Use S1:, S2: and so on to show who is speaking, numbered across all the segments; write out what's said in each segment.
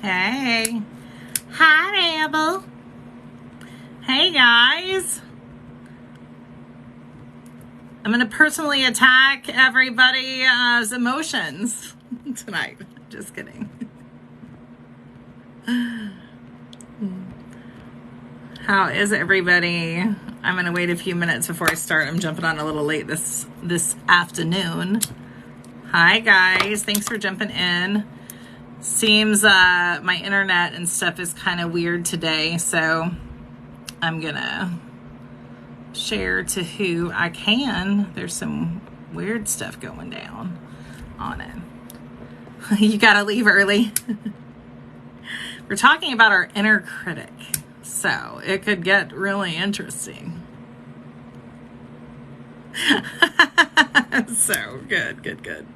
S1: Hey. Hi, Abel. Hey, guys. I'm going to personally attack everybody's emotions tonight. Just kidding. How is everybody? I'm going to wait a few minutes before I start. I'm jumping on a little late this afternoon. Hi, guys. Thanks for jumping in. Seems my internet and stuff is kind of weird today, so I'm going to share to who I can. There's some weird stuff going down on it. You got to leave early. We're talking about our inner critic, so it could get really interesting. So good.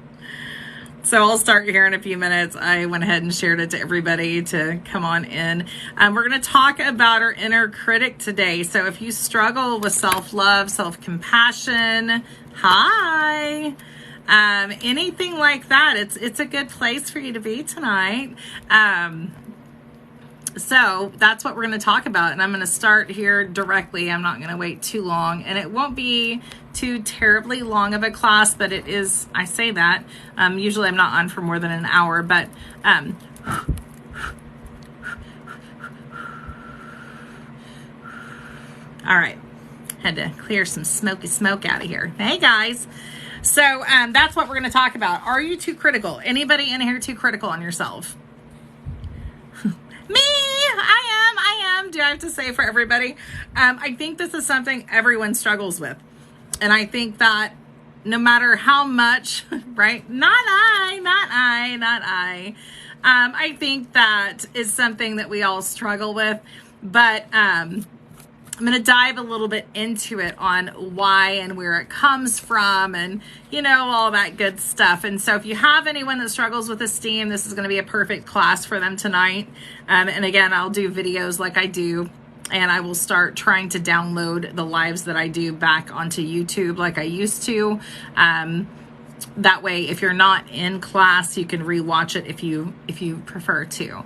S1: So I'll start here in a few minutes. I went ahead and shared it to everybody to come on in. We're going to talk about our inner critic today. So if you struggle with self-love, self-compassion, anything like that, it's a good place for you to be tonight. So that's what we're going to talk about, and I'm going to start here directly. I'm not going to wait too long, and it won't be too terribly long of a class, but it is, I say that, usually I'm not on for more than an hour, but all right, had to clear some smoky smoke out of here. Hey guys, so that's what we're going to talk about. Are you too critical? Anybody in here too critical on yourself? Me, I am. Do I have to say for everybody? I think this is something everyone struggles with. And I think that no matter how much, right? Not I. I think that is something that we all struggle with. But I'm going to dive a little bit into it on why and where it comes from and, all that good stuff. And so if you have anyone that struggles with esteem, this is going to be a perfect class for them tonight. And again, I'll do videos like I do, and I will start trying to download the lives that I do back onto YouTube like I used to. That way, if you're not in class, you can rewatch it if you prefer to.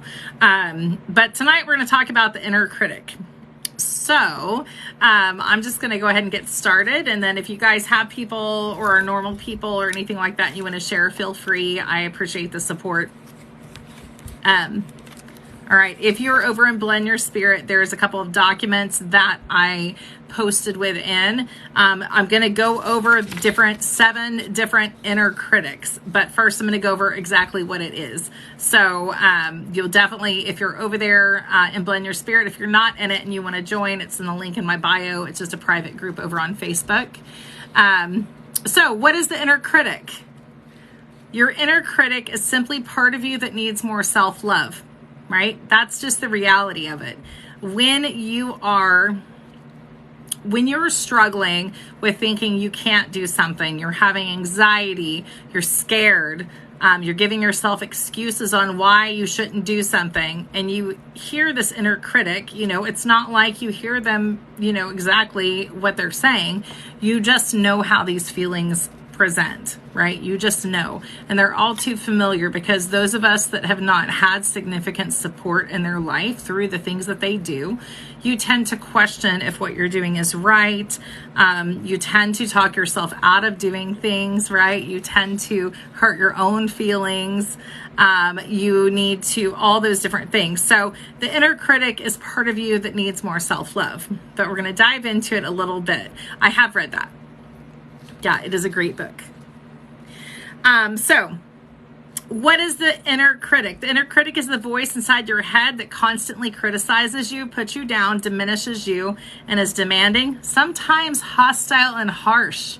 S1: But tonight we're going to talk about the inner critic. So I'm just going to go ahead and get started. And then if you guys have people or are normal people or anything like that you want to share, feel free. I appreciate the support. All right, if you're over in Blend Your Spirit, there's a couple of documents that I posted within. I'm going to go over 7 different inner critics, but first I'm going to go over exactly what it is. So you'll definitely, if you're over there in Blend Your Spirit, if you're not in it and you want to join, it's in the link in my bio. It's just a private group over on Facebook. So what is the inner critic? Your inner critic is simply part of you that needs more self-love. Right? That's just the reality of it. When you're struggling with thinking you can't do something, you're having anxiety, you're scared, you're giving yourself excuses on why you shouldn't do something, and you hear this inner critic, it's not like you hear them, exactly what they're saying. You just know how these feelings present, right? You just know. And they're all too familiar because those of us that have not had significant support in their life through the things that they do, you tend to question if what you're doing is right. You tend to talk yourself out of doing things, right? You tend to hurt your own feelings. You need to, all those different things. So the inner critic is part of you that needs more self-love, but we're going to dive into it a little bit. I have read that. Yeah, it is a great book. So what is the inner critic? The inner critic is the voice inside your head that constantly criticizes you, puts you down, diminishes you, and is demanding, sometimes hostile and harsh.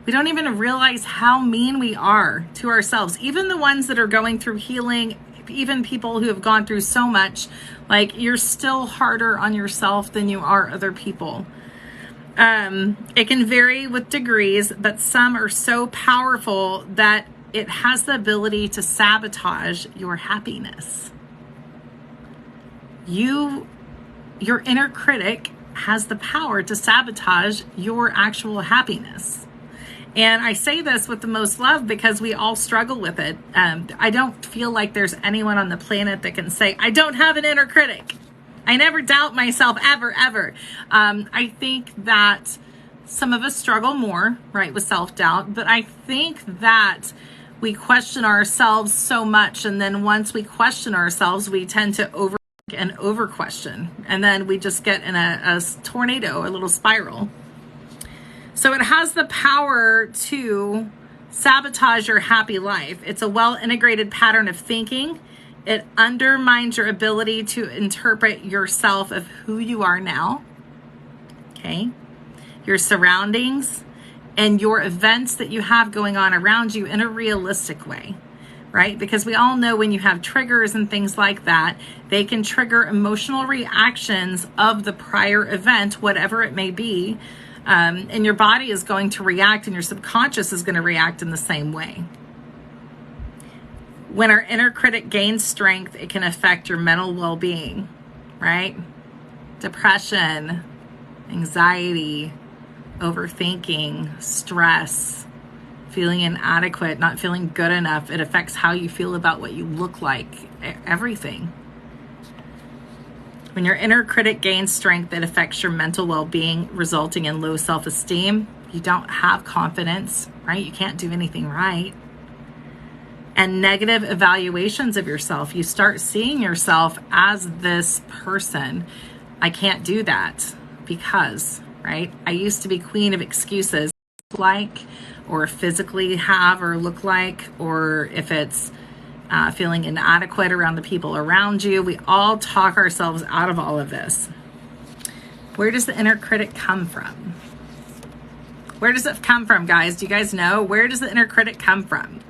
S1: We don't even realize how mean we are to ourselves. Even the ones that are going through healing, even people who have gone through so much, like you're still harder on yourself than you are other people. It can vary with degrees, but some are so powerful that it has the ability to sabotage your happiness. Your inner critic has the power to sabotage your actual happiness. And I say this with the most love because we all struggle with it. I don't feel like there's anyone on the planet that can say, I don't have an inner critic. I never doubt myself, ever. I think that some of us struggle more, right, with self-doubt. But I think that we question ourselves so much. And then once we question ourselves, we tend to over question. And then we just get in a tornado, a little spiral. So it has the power to sabotage your happy life. It's a well-integrated pattern of thinking. It undermines your ability to interpret yourself of who you are now, okay? Your surroundings and your events that you have going on around you in a realistic way, right? Because we all know when you have triggers and things like that, they can trigger emotional reactions of the prior event, whatever it may be. And your body is going to react and your subconscious is going to react in the same way. When our inner critic gains strength, it can affect your mental well-being, right? Depression, anxiety, overthinking, stress, feeling inadequate, not feeling good enough. It affects how you feel about what you look like, everything. When your inner critic gains strength, it affects your mental well-being, resulting in low self-esteem. You don't have confidence, right? You can't do anything right. And negative evaluations of yourself. You start seeing yourself as this person. I can't do that because, right? I used to be queen of excuses, like, or physically have or look like, or if it's feeling inadequate around the people around you. We all talk ourselves out of all of this. Where does the inner critic come from? Where does it come from, guys? Do you guys know? Where does the inner critic come from?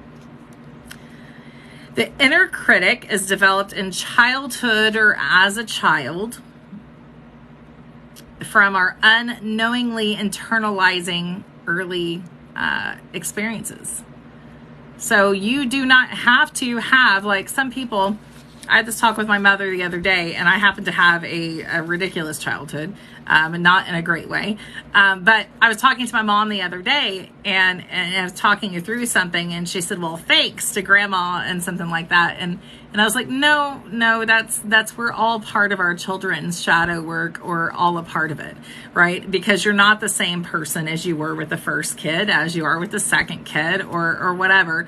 S1: The inner critic is developed in childhood or as a child from our unknowingly internalizing early experiences. So you do not have to have, like some people, I had this talk with my mother the other day, and I happen to have a ridiculous childhood, and not in a great way. But I was talking to my mom the other day, and I was talking her through something, and she said, well, thanks to grandma and something like that. And I was like, no, we're all part of our children's shadow work, or all a part of it, right? Because you're not the same person as you were with the first kid, as you are with the second kid, or whatever.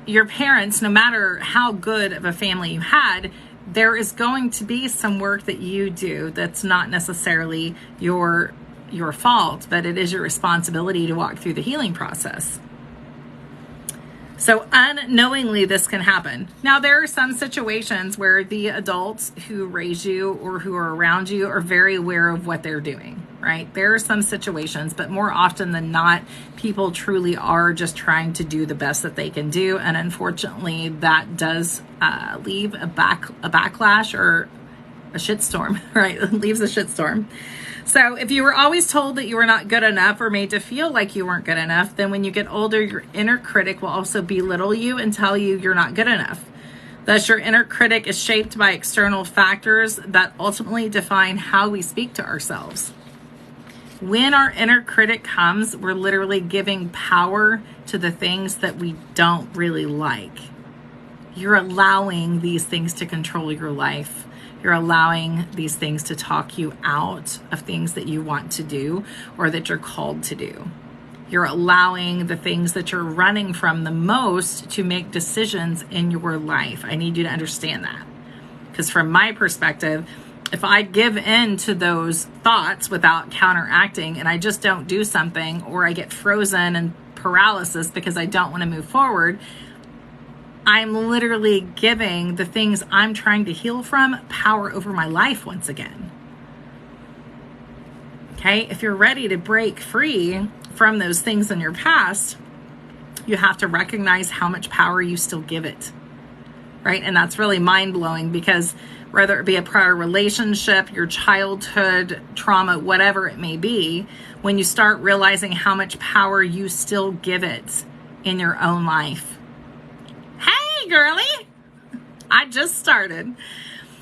S1: Your parents, no matter how good of a family you had, there is going to be some work that you do that's not necessarily your fault, but it is your responsibility to walk through the healing process. So unknowingly, this can happen. Now, there are some situations where the adults who raise you or who are around you are very aware of what they're doing, right? There are some situations, but more often than not, people truly are just trying to do the best that they can do. And unfortunately, that does leave a backlash or a shitstorm, right? It leaves a shitstorm. So if you were always told that you were not good enough or made to feel like you weren't good enough, then when you get older, your inner critic will also belittle you and tell you you're not good enough. Thus, your inner critic is shaped by external factors that ultimately define how we speak to ourselves. When our inner critic comes, we're literally giving power to the things that we don't really like. You're allowing these things to control your life. You're allowing these things to talk you out of things that you want to do or that you're called to do. You're allowing the things that you're running from the most to make decisions in your life. I need you to understand that. Because from my perspective, if I give in to those thoughts without counteracting and I just don't do something, or I get frozen and paralysis because I don't want to move forward, I'm literally giving the things I'm trying to heal from power over my life once again. Okay, if you're ready to break free from those things in your past, you have to recognize how much power you still give it, right? And that's really mind-blowing, because whether it be a prior relationship, your childhood trauma, whatever it may be, when you start realizing how much power you still give it in your own life. Hey, girly, I just started.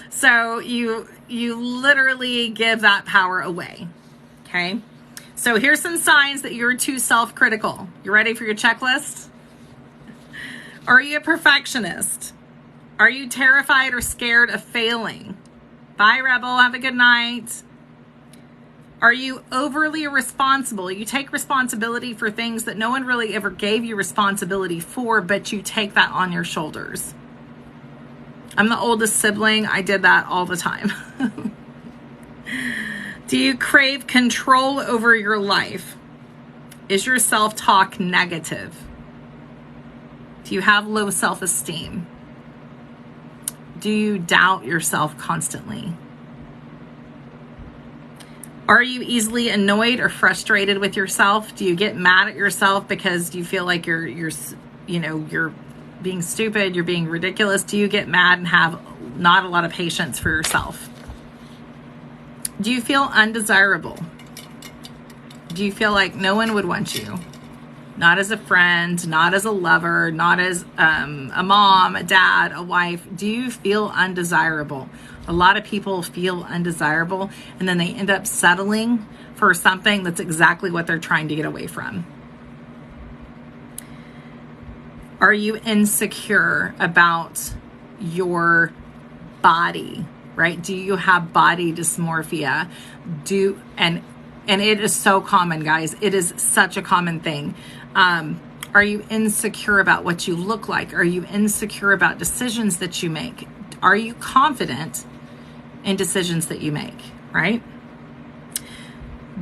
S1: So you literally give that power away, okay? So here's some signs that you're too self-critical. You ready for your checklist? Are you a perfectionist? Are you terrified or scared of failing? Bye, Rebel. Have a good night. Are you overly responsible? You take responsibility for things that no one really ever gave you responsibility for, but you take that on your shoulders. I'm the oldest sibling. I did that all the time. Do you crave control over your life? Is your self-talk negative? Do you have low self-esteem? Do you doubt yourself constantly? Are you easily annoyed or frustrated with yourself? Do you get mad at yourself because you feel like you're being stupid, you're being ridiculous? Do you get mad and have not a lot of patience for yourself? Do you feel undesirable? Do you feel like no one would want you? Not as a friend, not as a lover, not as a mom, a dad, a wife. Do you feel undesirable? A lot of people feel undesirable, and then they end up settling for something that's exactly what they're trying to get away from. Are you insecure about your body, right? Do you have body dysmorphia? And it is so common, guys. It is such a common thing. Are you insecure about what you look like? Are you insecure about decisions that you make? Are you confident in decisions that you make, right?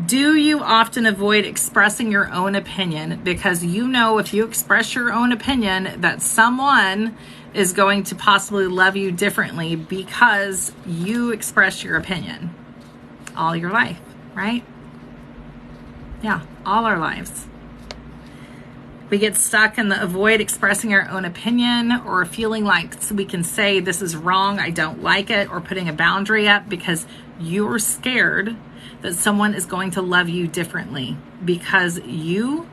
S1: Do you often avoid expressing your own opinion because you know if you express your own opinion that someone is going to possibly love you differently because you express your opinion all your life, right? Yeah, all our lives. We get stuck in the avoid expressing our own opinion or feeling like we can say this is wrong, I don't like it, or putting a boundary up because you're scared that someone is going to love you differently because you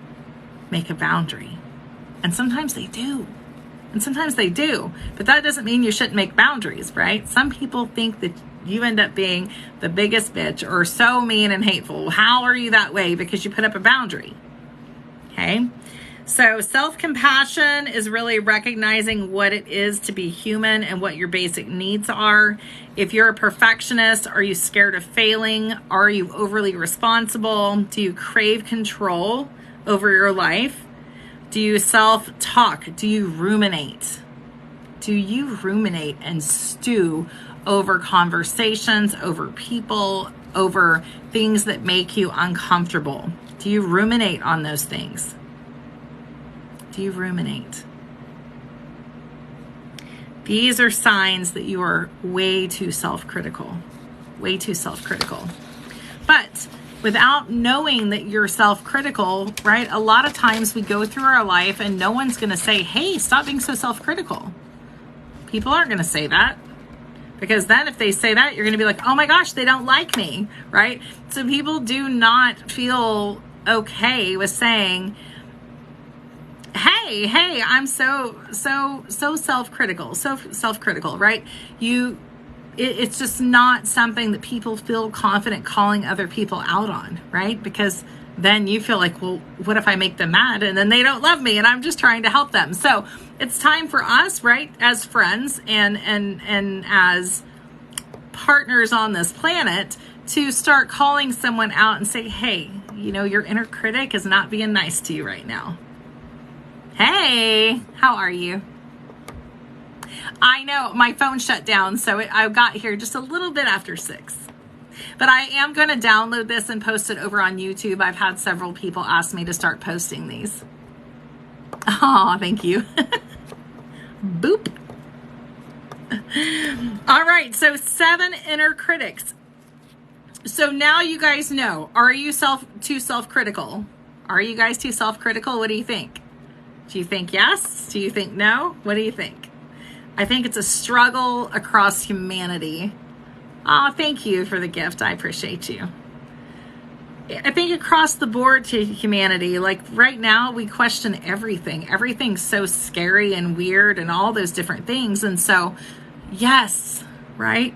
S1: make a boundary. And sometimes they do. But that doesn't mean you shouldn't make boundaries, right? Some people think that you end up being the biggest bitch or so mean and hateful. How are you that way? Because you put up a boundary. Okay? So self-compassion is really recognizing what it is to be human and what your basic needs are. If you're a perfectionist, are you scared of failing? Are you overly responsible? Do you crave control over your life? Do you self-talk? Do you ruminate? Do you ruminate and stew over conversations, over people, over things that make you uncomfortable? Do you ruminate on those things? Do you ruminate? These are signs that you are way too self-critical. Way too self-critical. But without knowing that you're self-critical, right? A lot of times we go through our life and no one's going to say, hey, stop being so self-critical. People aren't going to say that. Because then if they say that, you're going to be like, oh my gosh, they don't like me, right? So people do not feel okay with saying, hey, I'm so self-critical, right? It's just not something that people feel confident calling other people out on, right? Because then you feel like, well, what if I make them mad and then they don't love me and I'm just trying to help them? So it's time for us, right, as friends and as partners on this planet to start calling someone out and say, hey, your inner critic is not being nice to you right now. Hey, how are you? I know my phone shut down, so I got here just a little bit after 6. But I am going to download this and post it over on YouTube. I've had several people ask me to start posting these. Oh, thank you. Boop. All right, so 7 inner critics. So now you guys know, are you too self-critical? Are you guys too self-critical? What do you think? Do you think yes? Do you think no? What do you think? I think it's a struggle across humanity. Oh, thank you for the gift. I appreciate you. I think across the board to humanity, like right now, we question everything. Everything's so scary and weird and all those different things. And so, yes, right?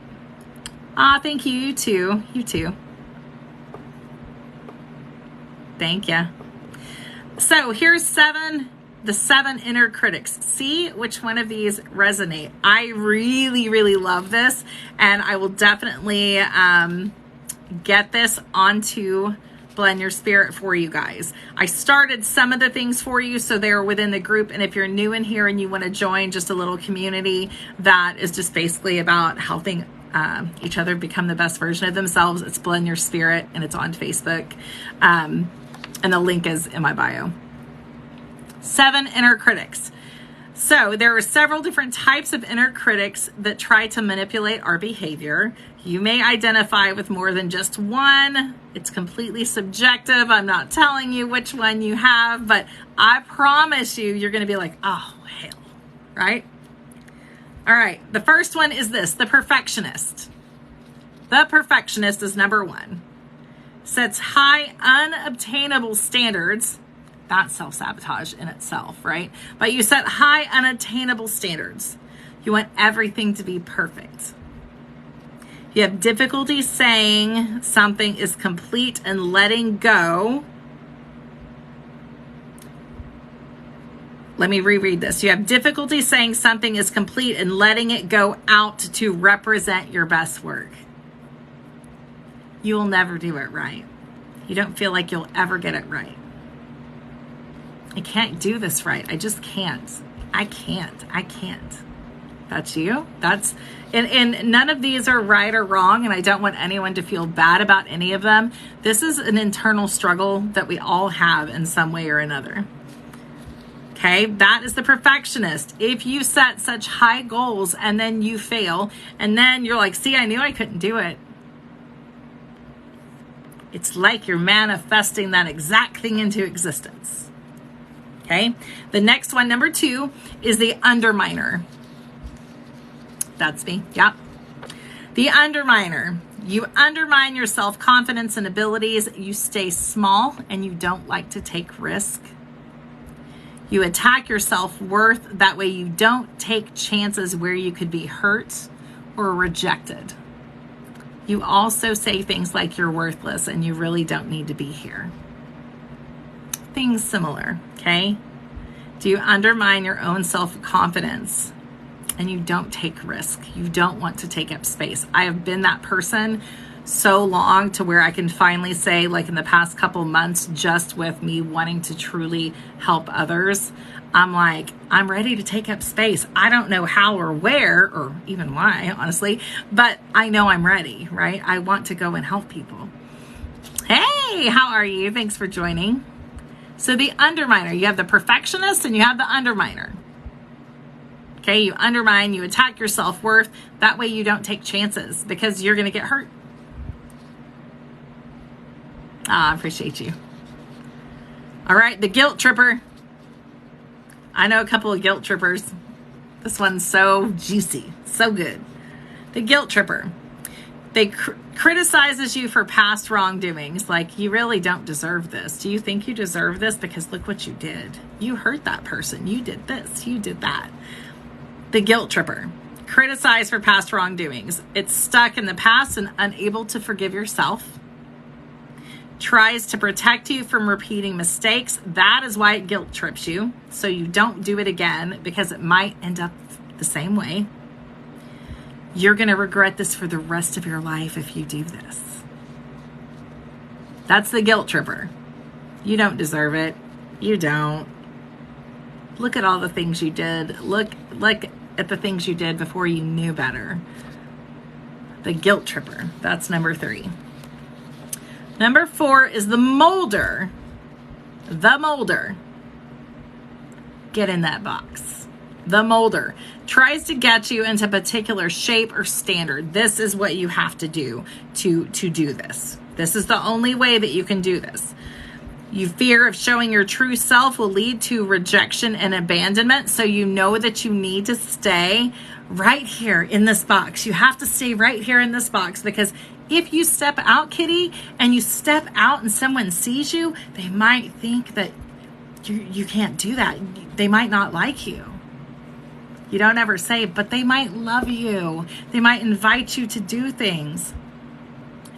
S1: Ah, thank you. You too. You too. Thank you. So here's the 7 inner critics. See which one of these resonate. I really, really love this, and I will definitely get this onto Blend Your Spirit for you guys. I started some of the things for you so they're within the group, and if you're new in here and you want to join just a little community that is just basically about helping each other become the best version of themselves, it's Blend Your Spirit, and it's on Facebook, and the link is in my bio. 7 inner critics. So there are several different types of inner critics that try to manipulate our behavior. You may identify with more than just one. It's completely subjective. I'm not telling you which one you have, but I promise you, you're going to be like, oh, hell, right? All right. The first one is this, the perfectionist. The perfectionist is number 1. Sets high, unobtainable standards. That's self-sabotage in itself, right? But you set high, unattainable standards. You want everything to be perfect. You have difficulty saying something is complete and letting go. Let me reread this. You have difficulty saying something is complete and letting it go out to represent your best work. You will never do it right. You don't feel like you'll ever get it right. I can't do this right. I just can't. I can't. That's you. And none of these are right or wrong, and I don't want anyone to feel bad about any of them. This is an internal struggle that we all have in some way or another. Okay, that is the perfectionist. If you set such high goals and then you fail, and then you're like, see, I knew I couldn't do it. It's like you're manifesting that exact thing into existence. Okay, the next one, number 2, is the underminer. That's me. Yep. The underminer. You undermine your self-confidence and abilities. You stay small and you don't like to take risk. You attack your self-worth. That way you don't take chances where you could be hurt or rejected. You also say things like you're worthless and you really don't need to be here. Things similar, okay? Do you undermine your own self-confidence and you don't take risk? You don't want to take up space. I have been that person so long to where I can finally say, like in the past couple months, just with me wanting to truly help others, I'm like, I'm ready to take up space. I don't know how or where or even why, honestly, but I know I'm ready, right? I want to go and help people. Hey, how are you? Thanks for joining. So the underminer, you have the perfectionist and you have the underminer. Okay, you undermine, you attack your self-worth. That way you don't take chances because you're going to get hurt. I appreciate you. All right, the guilt tripper. I know a couple of guilt trippers. This one's so juicy, so good. The guilt tripper. They criticizes you for past wrongdoings, like you really don't deserve this. Do you think you deserve this? Because look what you did. You hurt that person. You did this. You did that. The guilt tripper. Criticize for past wrongdoings. It's stuck in the past and unable to forgive yourself. Tries to protect you from repeating mistakes. That is why it guilt trips you. So you don't do it again because it might end up the same way. You're going to regret this for the rest of your life if you do this. That's the guilt tripper. You don't deserve it. You don't. Look at all the things you did. Look at the things you did before you knew better. The guilt tripper. That's number 3. Number 4 is the molder. The molder. Get in that box. The molder tries to get you into a particular shape or standard. This is what you have to do to do this. This is the only way that you can do this. You fear of showing your true self will lead to rejection and abandonment. So you know that you need to stay right here in this box. You have to stay right here in this box because if you step out, kitty, and you step out and someone sees you, they might think that you can't do that. They might not like you. You don't ever say, but they might love you. They might invite you to do things.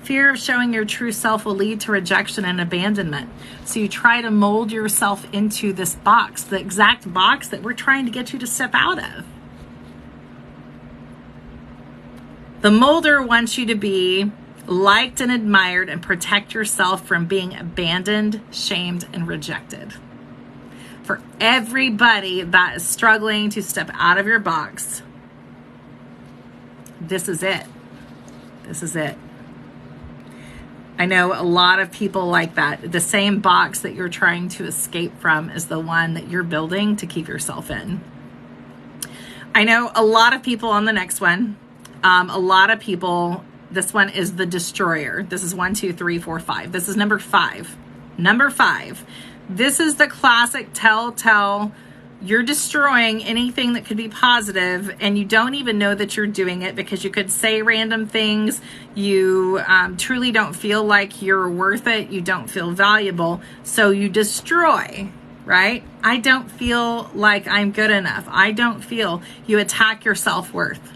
S1: Fear of showing your true self will lead to rejection and abandonment. So you try to mold yourself into this box, the exact box that we're trying to get you to step out of. The molder wants you to be liked and admired and protect yourself from being abandoned, shamed, and rejected. For everybody that is struggling to step out of your box, this is it. This is it. I know a lot of people like that. The same box that you're trying to escape from is the one that you're building to keep yourself in. I know a lot of people on the next one. A lot of people, this one is the destroyer. This is 1, 2, 3, 4, 5. This is number 5. Number 5. This is the classic telltale. You're destroying anything that could be positive, and you don't even know that you're doing it because you could say random things. You truly don't feel like you're worth it. You don't feel valuable. So you destroy, right? I don't feel like I'm good enough. I don't feel. You attack your self-worth.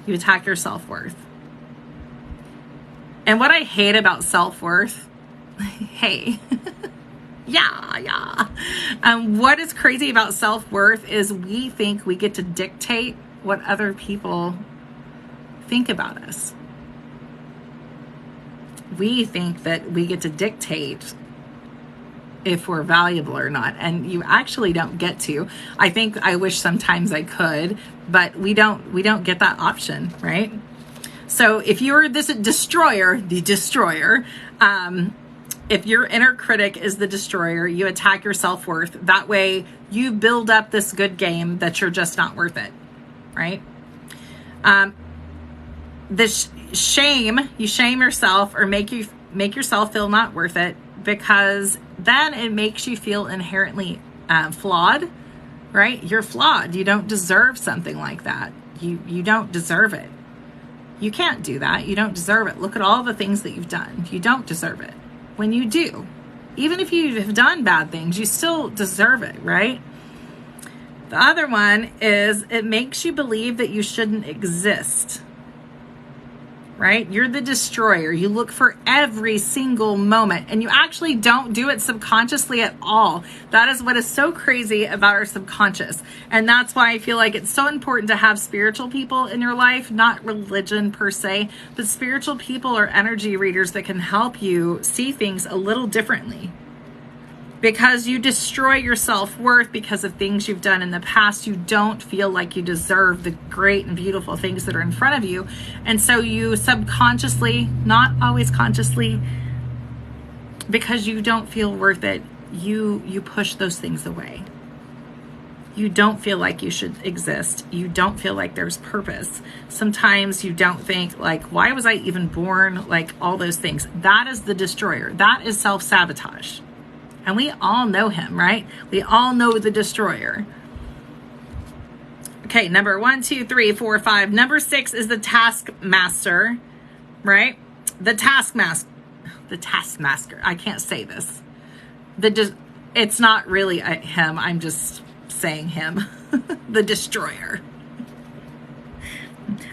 S1: You attack your self-worth. And what I hate about self-worth, hey, yeah. What is crazy about self-worth is we think we get to dictate what other people think about us. We think that we get to dictate if we're valuable or not, and you actually don't get to. I wish sometimes I could, but we don't get that option, right? So if you're this destroyer, the destroyer, if your inner critic is the destroyer, you attack your self-worth. That way you build up this good game that you're just not worth it, right? Shame, you shame yourself or make yourself feel not worth it, because then it makes you feel inherently flawed, right? You're flawed. You don't deserve something like that. You don't deserve it. You can't do that. You don't deserve it. Look at all the things that you've done. You don't deserve it. When you do, even if you have done bad things, you still deserve it, right? The other one is it makes you believe that you shouldn't exist, right? You're the destroyer. You look for every single moment, and you actually don't do it subconsciously at all. That is what is so crazy about our subconscious. And that's why I feel like it's so important to have spiritual people in your life, not religion per se, but spiritual people or energy readers that can help you see things a little differently. Because you destroy your self-worth because of things you've done in the past. You don't feel like you deserve the great and beautiful things that are in front of you. And so you subconsciously, not always consciously, because you don't feel worth it, you push those things away. You don't feel like you should exist. You don't feel like there's purpose. Sometimes you don't think like, why was I even born? Like all those things. That is the destroyer. That is self-sabotage. And we all know him, right? We all know the destroyer. Okay, number 1, 2, 3, 4, 5. Number 6 is the taskmaster, right? The taskmaster. I can't say this. It's not really him. I'm just saying him. The destroyer.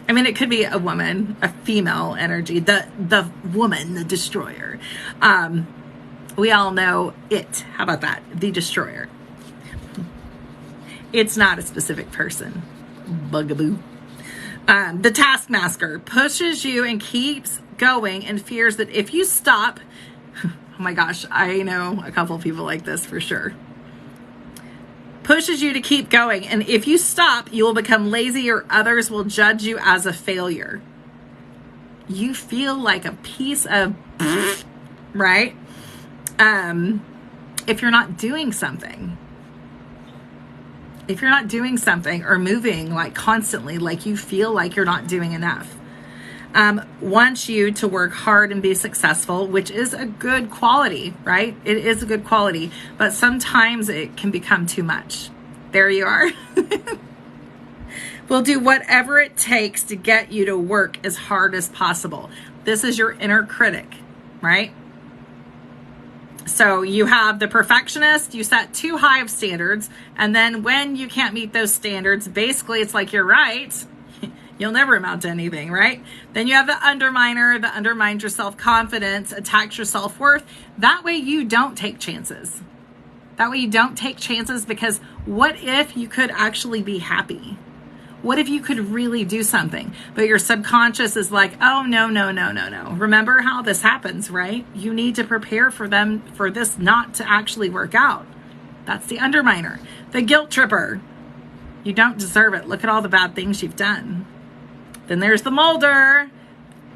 S1: I mean, it could be a woman, a female energy. The woman, the destroyer. We all know it. How about that? The destroyer. It's not a specific person. Bugaboo. The taskmaster pushes you and keeps going and fears that if you stop, oh my gosh, I know a couple of people like this for sure. Pushes you to keep going. And if you stop, you will become lazy or others will judge you as a failure. You feel like a piece of right? If you're not doing something. If you're not doing something or moving like constantly, like you feel like you're not doing enough. Wants you to work hard and be successful, which is a good quality, right? It is a good quality, but sometimes it can become too much. There you are. We'll do whatever it takes to get you to work as hard as possible. This is your inner critic, right? So you have the perfectionist, you set too high of standards, and then when you can't meet those standards, basically it's like, you're right, You'll never amount to anything, right? Then you have the underminer that undermines your self-confidence, attacks your self-worth. That way you don't take chances. That way you don't take chances, because what if you could actually be happy? What if you could really do something? But your subconscious is like, oh, no. Remember how this happens, right? You need to prepare for this not to actually work out. That's the underminer. The guilt tripper. You don't deserve it. Look at all the bad things you've done. Then there's the molder.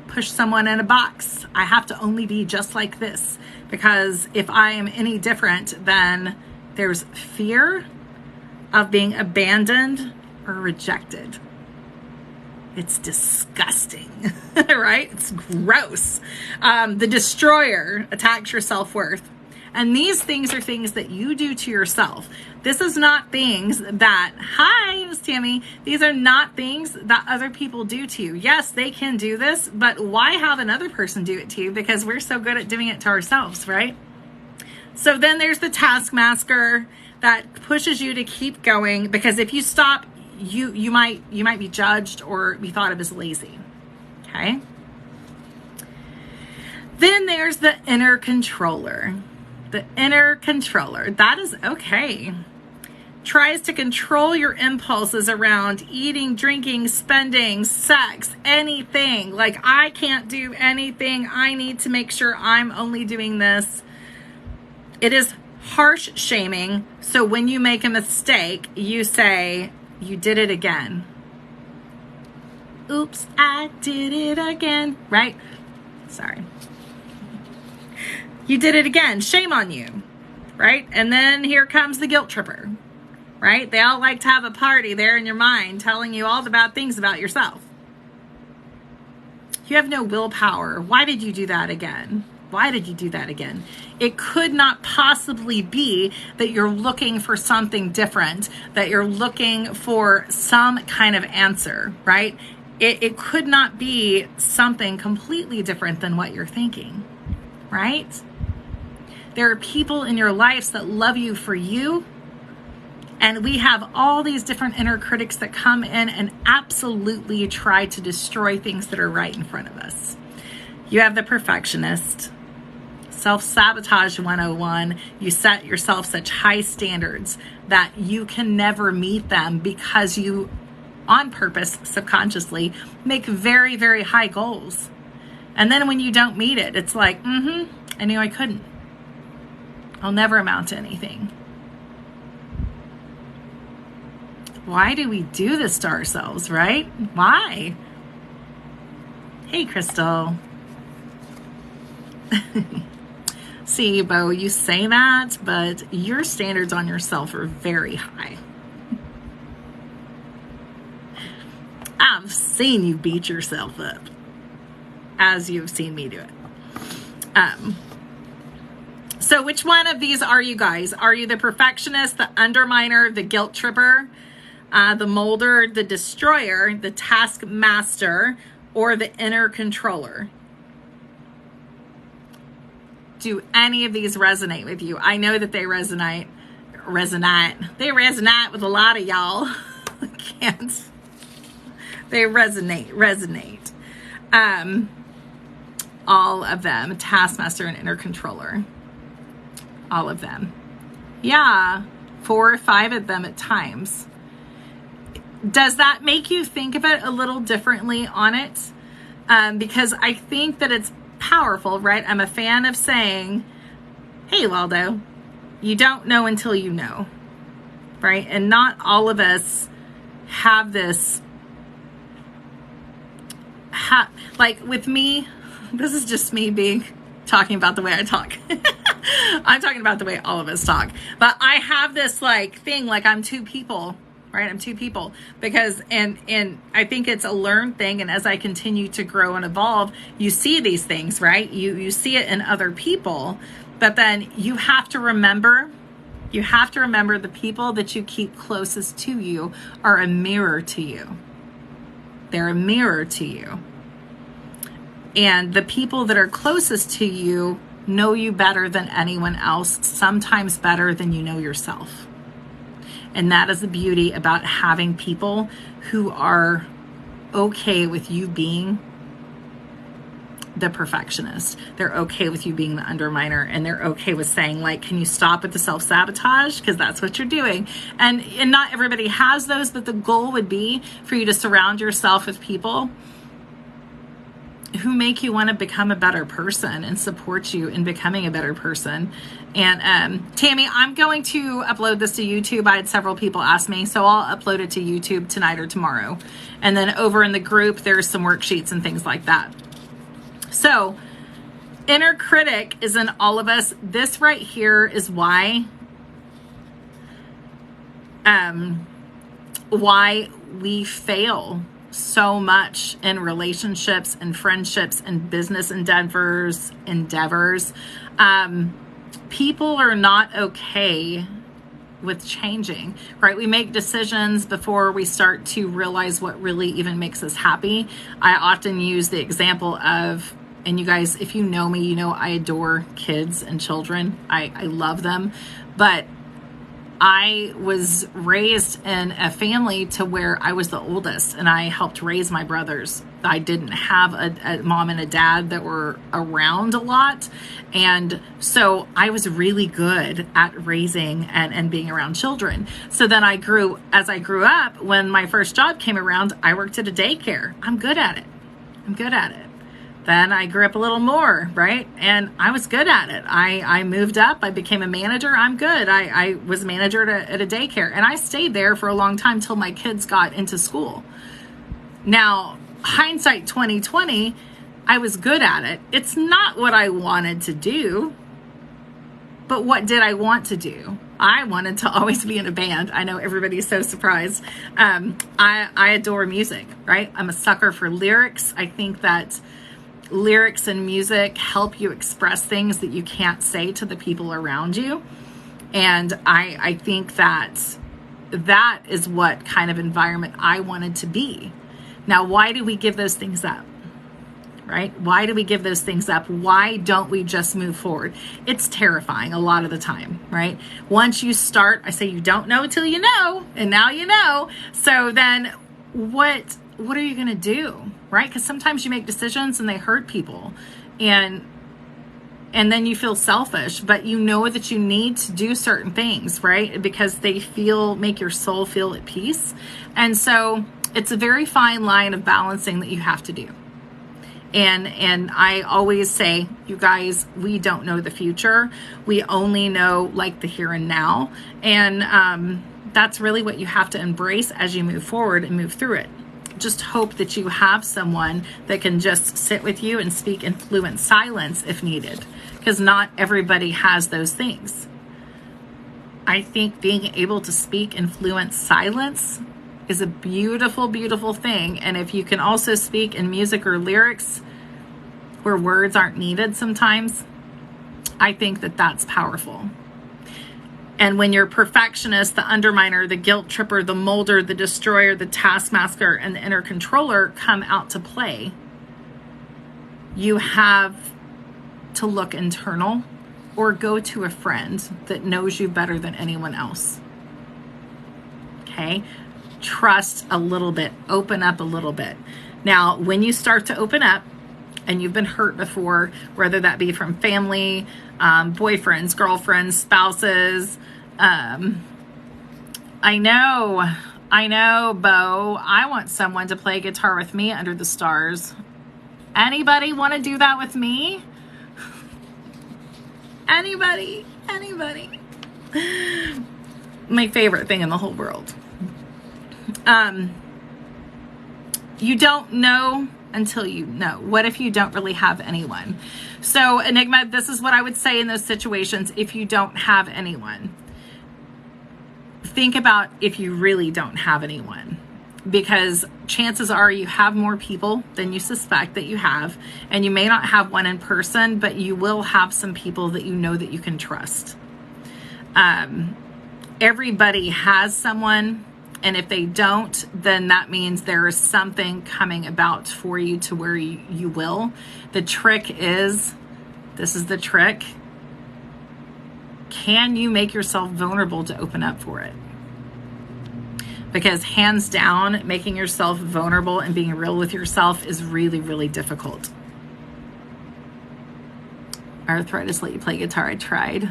S1: Push someone in a box. I have to only be just like this, because if I am any different, then there's fear of being abandoned or rejected. It's disgusting, right? It's gross. The destroyer attacks your self-worth. And these things are things that you do to yourself. This is not things that, hi, Miss Tammy, these are not things that other people do to you. Yes, they can do this, but why have another person do it to you? Because we're so good at doing it to ourselves, right? So then there's the taskmaster that pushes you to keep going, because if you stop, you might be judged or be thought of as lazy. Okay? Then there's the inner controller. The inner controller, that is okay. Tries to control your impulses around eating, drinking, spending, sex, anything. Like, I can't do anything. I need to make sure I'm only doing this. It is harsh shaming. So when you make a mistake, you say, you did it again. Oops, I did it again, right? Sorry. You did it again. Shame on you, right? And then here comes the guilt tripper, right? They all like to have a party there in your mind telling you all the bad things about yourself. You have no willpower. Why did you do that again? Why did you do that again? It could not possibly be that you're looking for something different, that you're looking for some kind of answer, right? It could not be something completely different than what you're thinking, right? There are people in your lives that love you for you. And we have all these different inner critics that come in and absolutely try to destroy things that are right in front of us. You have the perfectionist. Self-sabotage 101. You set yourself such high standards that you can never meet them, because you, on purpose, subconsciously, make very, very high goals. And then when you don't meet it, it's like, I knew I couldn't. I'll never amount to anything. Why do we do this to ourselves, right? Why? Hey, Crystal. See, Bo, you say that, but your standards on yourself are very high. I've seen you beat yourself up, as you've seen me do it. So which one of these are you guys? Are you the perfectionist, the underminer, the guilt tripper, the molder, the destroyer, the taskmaster, or the inner controller? Do any of these resonate with you? I know that they resonate. They resonate with a lot of y'all. I can't. They resonate. All of them, taskmaster and inner controller. All of them. Yeah, 4 or 5 of them at times. Does that make you think of it a little differently on it? Because I think that it's powerful, right? I'm a fan of saying, hey, Waldo, you don't know until you know, right? And not all of us have this, like with me, this is just me talking about the way I talk. I'm talking about the way all of us talk. But I have this like thing, like I'm 2 people, right? I'm 2 people because, and I think it's a learned thing. And as I continue to grow and evolve, you see these things, right? You see it in other people, but then you have to remember the people that you keep closest to you are a mirror to you. They're a mirror to you. And the people that are closest to you know you better than anyone else, sometimes better than you know yourself. And that is the beauty about having people who are okay with you being the perfectionist. They're okay with you being the underminer, and they're okay with saying, like, can you stop with the self-sabotage? Because that's what you're doing. And not everybody has those, but the goal would be for you to surround yourself with people who make you want to become a better person and support you in becoming a better person. And Tammy, I'm going to upload this to YouTube. I had several people ask me, so I'll upload it to YouTube tonight or tomorrow. And then over in the group, there's some worksheets and things like that. So inner critic is in all of us. This right here is why we fail so much in relationships and friendships and business endeavors. People are not okay with changing, right? We make decisions before we start to realize what really even makes us happy. I often use the example of, and you guys, if you know me, you know I adore kids and children. I love them. But I was raised in a family to where I was the oldest, and I helped raise my brothers. I didn't have a mom and a dad that were around a lot. And so I was really good at raising and being around children. So then as I grew up, when my first job came around, I worked at a daycare. I'm good at it. Then I grew up a little more, right? And I was good at it. I moved up. I became a manager. I'm good. I was manager at a daycare. And I stayed there for a long time till my kids got into school. Now, hindsight 2020, I was good at it. It's not what I wanted to do. But what did I want to do? I wanted to always be in a band. I know everybody's so surprised. I adore music, right? I'm a sucker for lyrics. I think that lyrics and music help you express things that you can't say to the people around you. And I think that is what kind of environment I wanted to be. Now, why do we give those things up? Right? Why do we give those things up? Why don't we just move forward? It's terrifying a lot of the time, right? Once you start, I say you don't know until you know, and now you know. So then what are you going to do? Right? Because sometimes you make decisions and they hurt people, and then you feel selfish, but you know that you need to do certain things, right? Because they make your soul feel at peace. And so it's a very fine line of balancing that you have to do. And I always say, you guys, we don't know the future. We only know like the here and now. And that's really what you have to embrace as you move forward and move through it. Just hope that you have someone that can just sit with you and speak in fluent silence if needed, because not everybody has those things. I think being able to speak in fluent silence is a beautiful, beautiful thing. And if you can also speak in music or lyrics where words aren't needed sometimes, I think that that's powerful. And when you're perfectionist, the underminer, the guilt tripper, the molder, the destroyer, the taskmaster, and the inner controller come out to play, you have to look internal or go to a friend that knows you better than anyone else. Okay? Trust a little bit, open up a little bit. Now, when you start to open up and you've been hurt before, whether that be from family, boyfriends, girlfriends, spouses, I know, Bo, I want someone to play guitar with me under the stars. Anybody want to do that with me? Anybody? My favorite thing in the whole world. You don't know until you know. What if you don't really have anyone? So Enigma, this is what I would say in those situations. If you don't have anyone, think about if you really don't have anyone, because chances are you have more people than you suspect that you have, and you may not have one in person, but you will have some people that you know that you can trust. Everybody has someone. And if they don't, then that means there is something coming about for you to where you will. The trick is, this is the trick. Can you make yourself vulnerable to open up for it? because hands down, making yourself vulnerable and being real with yourself is really, really difficult. Arthritis let you play guitar. I tried.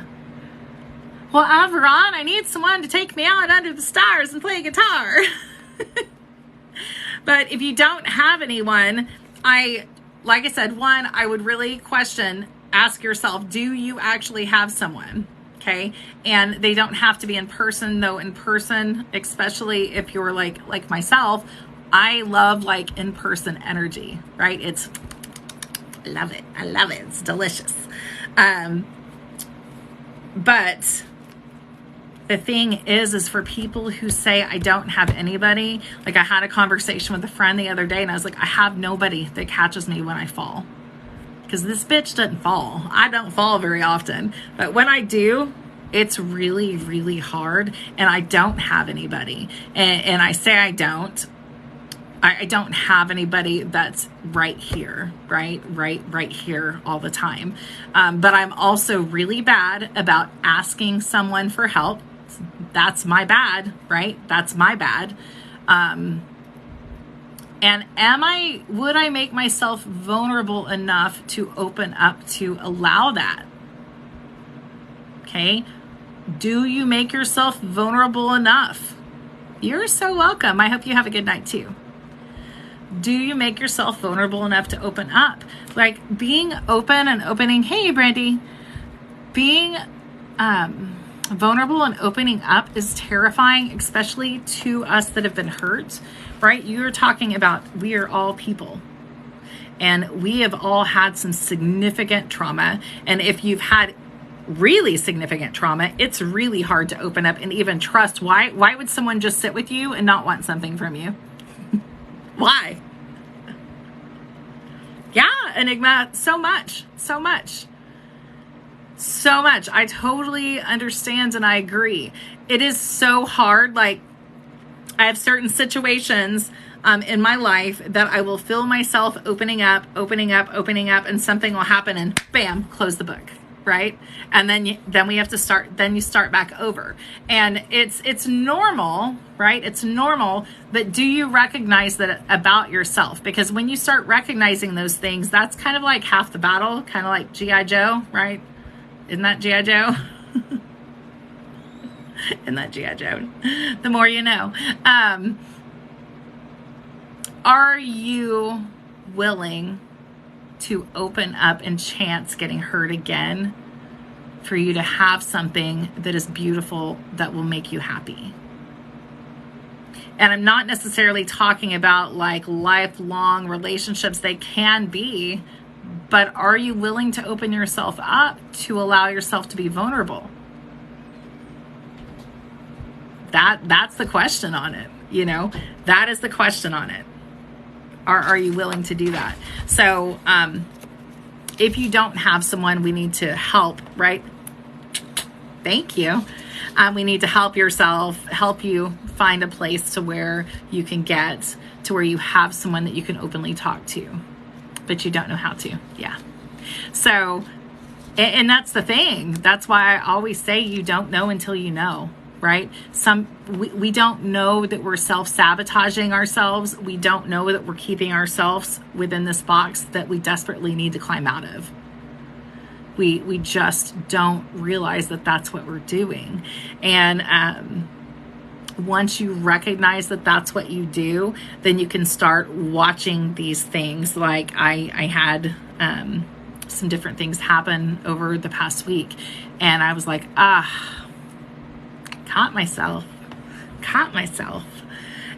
S1: Well, Averon, I need someone to take me out under the stars and play guitar. But if you don't have anyone, like I said, one, I would really ask yourself, do you actually have someone? Okay. And they don't have to be in person, though. In person, especially if you're like myself, I love like in-person energy, right? I love it. It's delicious. But the thing is for people who say, I don't have anybody, like I had a conversation with a friend the other day and I was like, I have nobody that catches me when I fall. Because this bitch doesn't fall. I don't fall very often. But when I do, it's really, really hard. And I don't have anybody. And I say I don't have anybody that's right here, right here all the time. But I'm also really bad about asking someone for help. That's my bad, right? That's my bad. And would I make myself vulnerable enough to open up to allow that? Okay. Do you make yourself vulnerable enough? You're so welcome. I hope you have a good night too. Do you make yourself vulnerable enough to open up? Like being open and opening. Hey, Brandy, being, vulnerable and opening up is terrifying, especially to us that have been hurt, right? You're talking about, we are all people and we have all had some significant trauma. And if you've had really significant trauma, it's really hard to open up and even trust. Why would someone just sit with you and not want something from you? Why? Yeah, Enigma, so much. I totally understand and I agree. It is so hard. Like I have certain situations in my life that I will feel myself opening up, and something will happen and bam, close the book. Right. And then we have to start, then you start back over. And it's normal, right? It's normal. But do you recognize that about yourself? Because when you start recognizing those things, that's kind of like half the battle, kind of like G.I. Joe, right? Isn't that G.I. Joe? Isn't that G.I. Joe? The more you know. Are you willing to open up and chance getting hurt again for you to have something that is beautiful that will make you happy? And I'm not necessarily talking about like lifelong relationships. They can be, but are you willing to open yourself up to allow yourself to be vulnerable? That's the question on it. You know, that is the question on it. Are you willing to do that? So if you don't have someone, we need to help, right? Thank you. We need to help yourself, help you find a place to where you can get to where you have someone that you can openly talk to, but you don't know how to. Yeah. So, and that's the thing. That's why I always say you don't know until you know. Right? We don't know that we're self-sabotaging ourselves. We don't know that we're keeping ourselves within this box that we desperately need to climb out of. We just don't realize that that's what we're doing. And once you recognize that that's what you do, then you can start watching these things. Like I had some different things happen over the past week, and I was like, caught myself.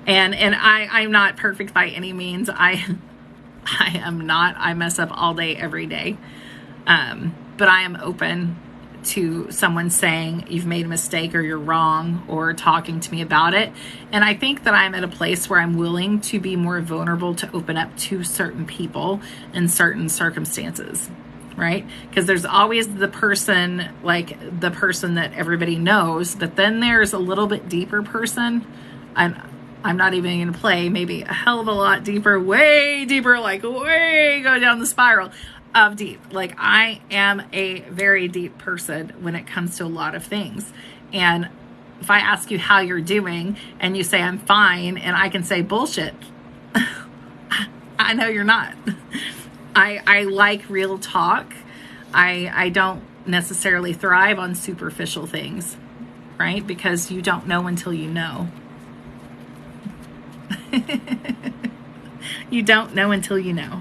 S1: And I'm not perfect by any means. I am not. I mess up all day, every day. But I am open to someone saying you've made a mistake or you're wrong, or talking to me about it. And I think that I'm at a place where I'm willing to be more vulnerable to open up to certain people in certain circumstances. Right? Because there's always the person that everybody knows, but then there's a little bit deeper person. I'm not even going to play, maybe a hell of a lot deeper, way deeper, like way go down the spiral of deep. Like I am a very deep person when it comes to a lot of things. And if I ask you how you're doing and you say I'm fine, and I can say bullshit, I know you're not. I like real talk. I don't necessarily thrive on superficial things, right? Because you don't know until you know. You don't know until you know.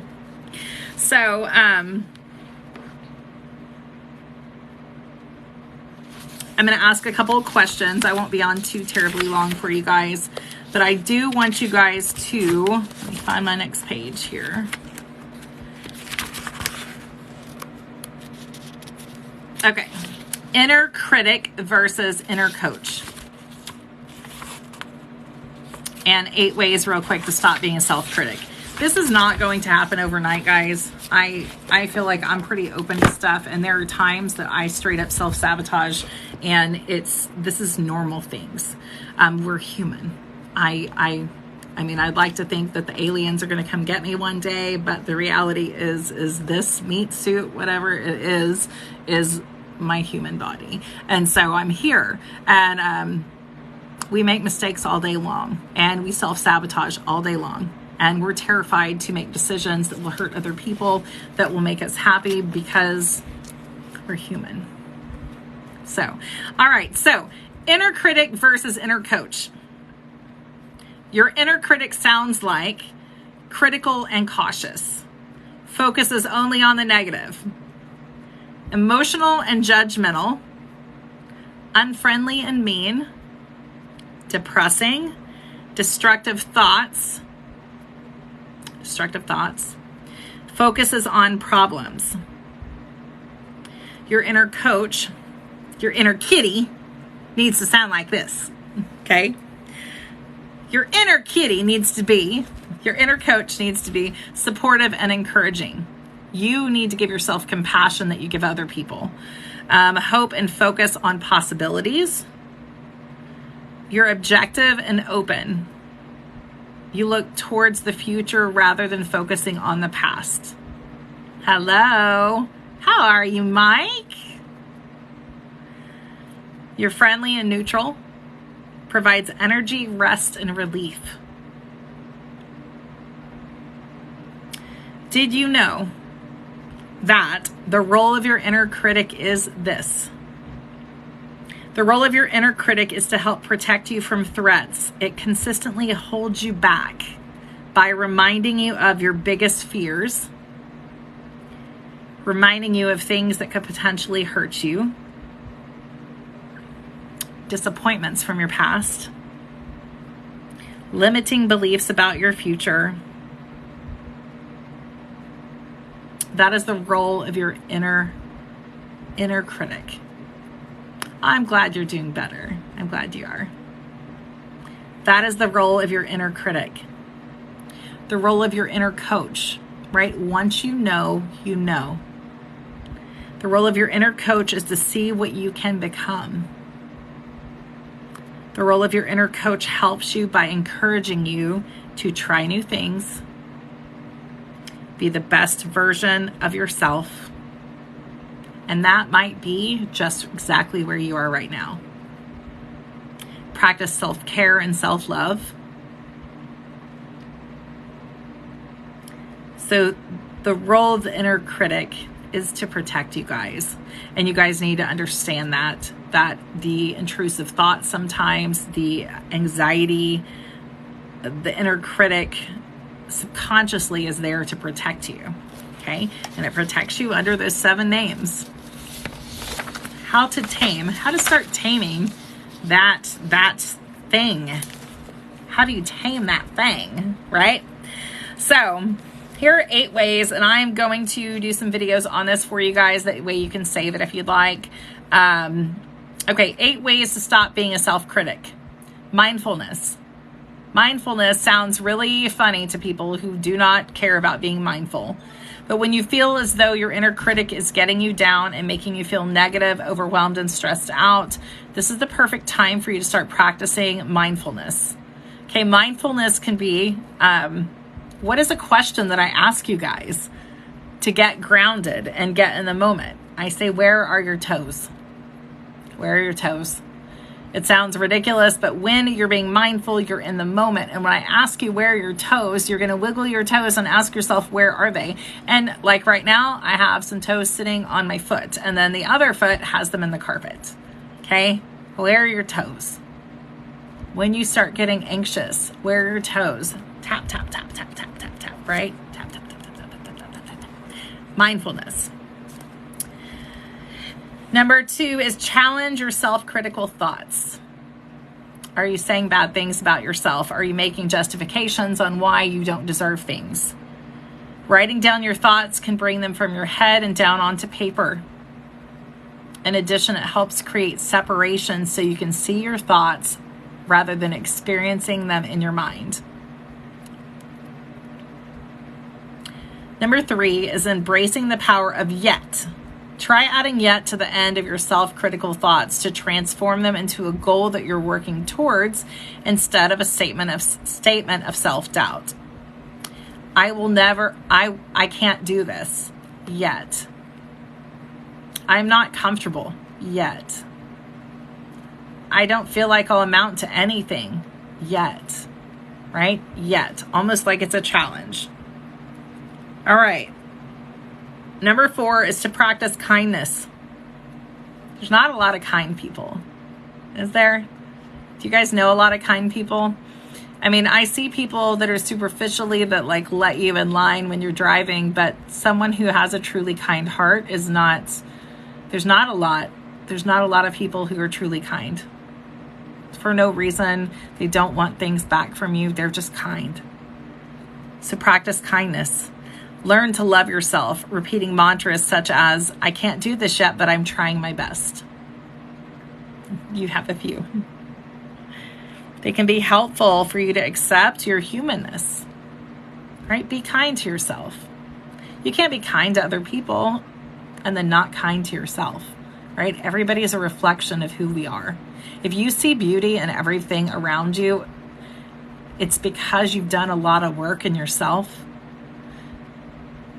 S1: So, I'm going to ask a couple of questions. I won't be on too terribly long for you guys, but I do want you guys to, let me find my next page here. Okay. Inner critic versus inner coach. And 8 ways real quick to stop being a self-critic. This is not going to happen overnight, guys. I feel like I'm pretty open to stuff, and there are times that I straight up self-sabotage, and this is normal things. We're human. I mean, I'd like to think that the aliens are going to come get me one day, but the reality is this meat suit, whatever it is my human body. And so I'm here, and we make mistakes all day long, and we self-sabotage all day long. And we're terrified to make decisions that will hurt other people, that will make us happy, because we're human. So, all right. So, inner critic versus inner coach. Your inner critic sounds like critical and cautious, focuses only on the negative, emotional and judgmental, unfriendly and mean, depressing, destructive thoughts, focuses on problems. Your inner coach, your inner kitty, needs to sound like this, okay? Your inner kitty needs to be, your inner coach needs to be supportive and encouraging. You need to give yourself compassion that you give other people. Hope and focus on possibilities. You're objective and open. You look towards the future rather than focusing on the past. Hello. How are you, Mike? You're friendly and neutral. Provides energy, rest, and relief. Did you know that the role of your inner critic is this? The role of your inner critic is to help protect you from threats. It consistently holds you back by reminding you of your biggest fears, reminding you of things that could potentially hurt you, disappointments from your past, limiting beliefs about your future. That is the role of your inner critic. I'm glad you're doing better. I'm glad you are. That is the role of your inner critic. The role of your inner coach, right? Once you know, you know. The role of your inner coach is to see what you can become. The role of your inner coach helps you by encouraging you to try new things, be the best version of yourself. And that might be just exactly where you are right now. Practice self-care and self-love. So the role of the inner critic is to protect you guys. And you guys need to understand that the intrusive thoughts sometimes, the anxiety, the inner critic subconsciously is there to protect you. Okay? And it protects you under those 7 names. How to start taming that thing. How do you tame that thing, right? So here are 8 ways, and I'm going to do some videos on this for you guys. That way you can save it if you'd like. Okay, 8 ways to stop being a self-critic. Mindfulness. Mindfulness sounds really funny to people who do not care about being mindful. But when you feel as though your inner critic is getting you down and making you feel negative, overwhelmed, and stressed out, this is the perfect time for you to start practicing mindfulness. Okay, mindfulness can be, what is a question that I ask you guys to get grounded and get in the moment? I say, where are your toes? Where are your toes? It sounds ridiculous, but when you're being mindful, you're in the moment. And when I ask you where are your toes, you're going to wiggle your toes and ask yourself, where are they? And like right now, I have some toes sitting on my foot, and then the other foot has them in the carpet. Okay? Where are your toes? When you start getting anxious, where are your toes? Tap, tap, tap, tap, tap, tap, tap, right? Tap, tap, tap, tap, tap, tap, tap, tap, tap. Mindfulness. Number 2 is challenge your self-critical thoughts. Are you saying bad things about yourself? Are you making justifications on why you don't deserve things? Writing down your thoughts can bring them from your head and down onto paper. In addition, it helps create separation so you can see your thoughts rather than experiencing them in your mind. Number 3 is embracing the power of yet. Try adding yet to the end of your self-critical thoughts to transform them into a goal that you're working towards instead of a statement of self-doubt. I can't do this yet. I'm not comfortable yet. I don't feel like I'll amount to anything yet, right? Yet, almost like it's a challenge. All right. Number 4 is to practice kindness. There's not a lot of kind people, is there? Do you guys know a lot of kind people? I mean, I see people that are superficially that like let you in line when you're driving, but someone who has a truly kind heart is not, there's not a lot of people who are truly kind. For no reason. They don't want things back from you. They're just kind. So practice kindness. Learn to love yourself, repeating mantras such as, I can't do this yet, but I'm trying my best. You have a few. They can be helpful for you to accept your humanness, right? Be kind to yourself. You can't be kind to other people and then not kind to yourself, right? Everybody is a reflection of who we are. If you see beauty in everything around you, it's because you've done a lot of work in yourself.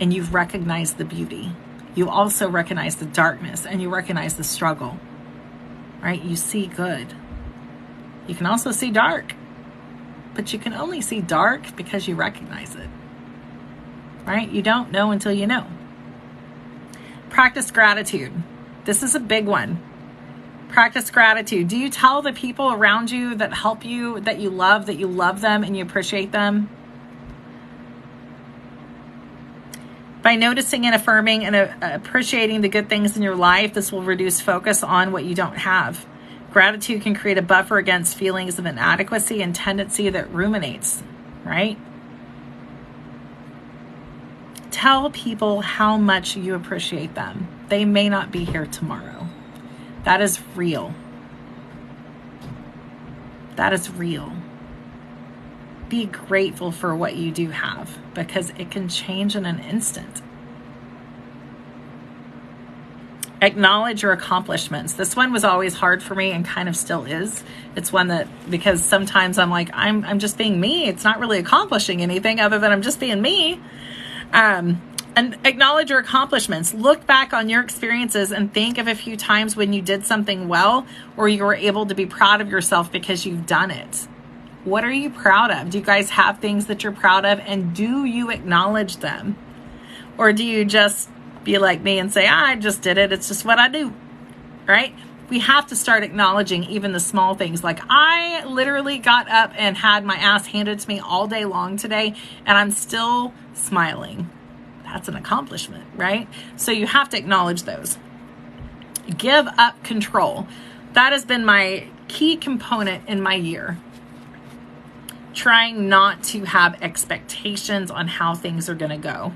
S1: And you've recognized the beauty. You also recognize the darkness and you recognize the struggle, right? You see good. You can also see dark, but you can only see dark because you recognize it, right? You don't know until you know. Practice gratitude. This is a big one. Practice gratitude. Do you tell the people around you that help you, that you love them and you appreciate them? By noticing and affirming and appreciating the good things in your life, this will reduce focus on what you don't have. Gratitude can create a buffer against feelings of inadequacy and tendency that ruminates, right? Tell people how much you appreciate them. They may not be here tomorrow. That is real. That is real. Be grateful for what you do have because it can change in an instant. Acknowledge your accomplishments. This one was always hard for me and kind of still is. It's one that, because sometimes I'm like, I'm just being me. It's not really accomplishing anything other than I'm just being me. And acknowledge your accomplishments. Look back on your experiences and think of a few times when you did something well or you were able to be proud of yourself because you've done it. What are you proud of? Do you guys have things that you're proud of, and do you acknowledge them? Or do you just be like me and say, I just did it. It's just what I do, right? We have to start acknowledging even the small things. Like I literally got up and had my ass handed to me all day long today, and I'm still smiling. That's an accomplishment, right? So you have to acknowledge those. Give up control. That has been my key component in my year. Trying not to have expectations on how things are going to go.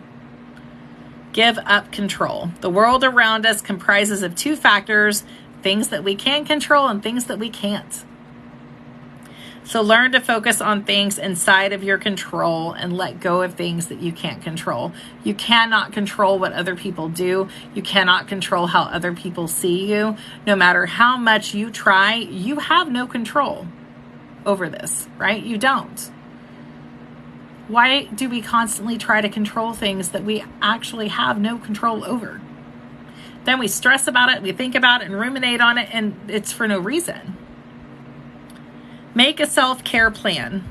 S1: Give up control. The world around us comprises of two factors, things that we can control and things that we can't. So learn to focus on things inside of your control and let go of things that you can't control. You cannot control what other people do. You cannot control how other people see you. No matter how much you try, you have no control over this, right? You don't. Why do we constantly try to control things that we actually have no control over? Then we stress about it, we think about it and ruminate on it, and it's for no reason, Make a self-care plan.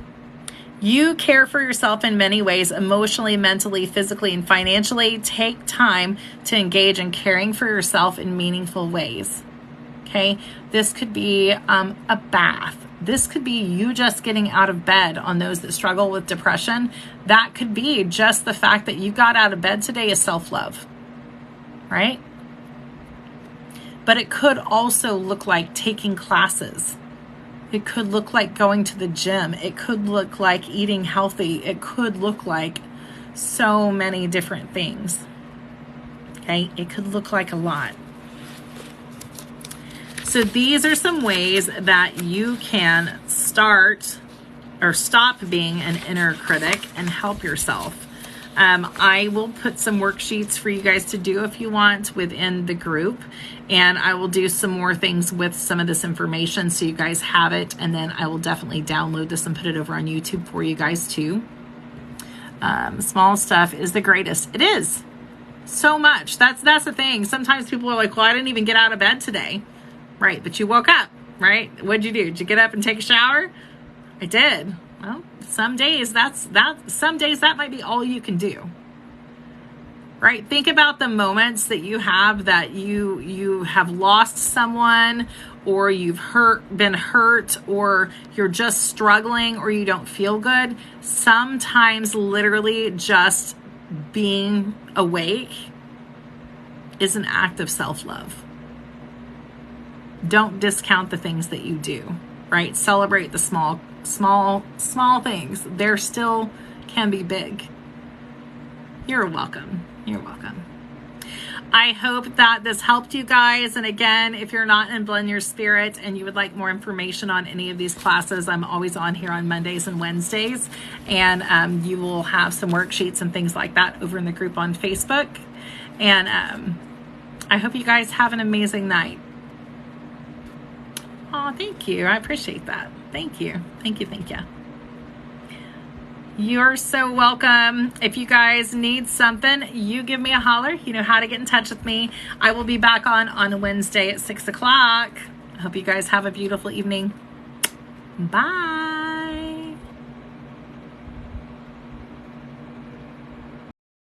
S1: You care for yourself in many ways, emotionally, mentally, physically, and financially. Take time to engage in caring for yourself in meaningful ways. Okay, this could be a bath. This could be you just getting out of bed. On those that struggle with depression, that could be just the fact that you got out of bed today is self-love, right? But it could also look like taking classes. It could look like going to the gym. It could look like eating healthy. It could look like so many different things. Okay, it could look like a lot. So these are some ways that you can start or stop being an inner critic and help yourself. I will put some worksheets for you guys to do if you want within the group, and I will do some more things with some of this information so you guys have it, and then I will definitely download this and put it over on YouTube for you guys too. Small stuff is the greatest. It is so much. That's the thing. Sometimes people are like, well, I didn't even get out of bed today. Right, but you woke up, right? What'd you do? Did you get up and take a shower? I did. Well, some days that might be all you can do. Right? Think about the moments that you have that you have lost someone, or you've been hurt, or you're just struggling, or you don't feel good. Sometimes literally just being awake is an act of self-love. Don't discount the things that you do, right? Celebrate the small things. They're still can be big. You're welcome. You're welcome. I hope that this helped you guys. And again, if you're not in Blend Your Spirit and you would like more information on any of these classes, I'm always on here on Mondays and Wednesdays. And you will have some worksheets and things like that over in the group on Facebook. And I hope you guys have an amazing night. Oh, thank you. I appreciate that. Thank you. Thank you. Thank you. You're so welcome. If you guys need something, you give me a holler. You know how to get in touch with me. I will be back on Wednesday at 6 o'clock. I hope you guys have a beautiful evening. Bye.